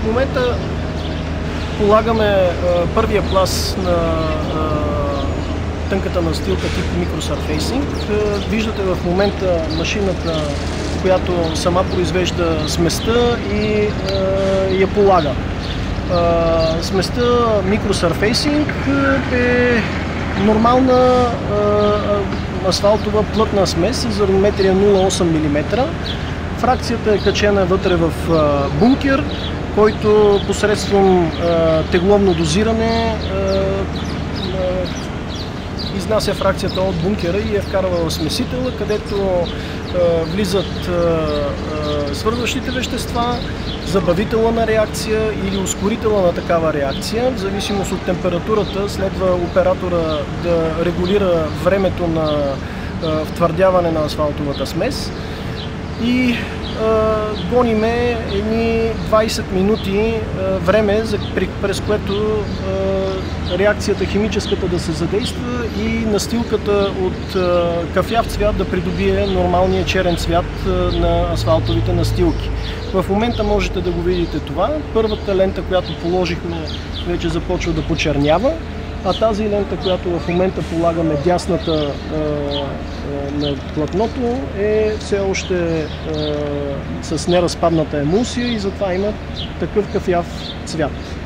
момента полагаме първия пласт на тънката настилка тип микросърфейсинг. Виждате в момента машината, която сама произвежда сместа и я полага. Сместа микросърфейсинг е нормална асфалтова плътна смес с армометрия 0,8 мм. Фракцията е качена вътре в бункер, който посредством тегловно дозиране изнася фракцията от бункера и я вкарва в смесителя, където влизат свързващите вещества, забавителна на реакция или ускорителна на такава реакция. В зависимост от температурата следва оператора да регулира времето на втвърдяване на асфалтовата смес и гониме едни 20 минути време, през което реакцията химическата да се задейства и настилката от кафяв цвят да придобие нормалния черен цвят на асфалтовите настилки. В момента можете да го видите това. Първата лента, която положихме, вече започва да почернява, а тази лента, която в момента полагаме, дясната на платното, е все още с неразпадната емулсия и затова има такъв кафяв цвят.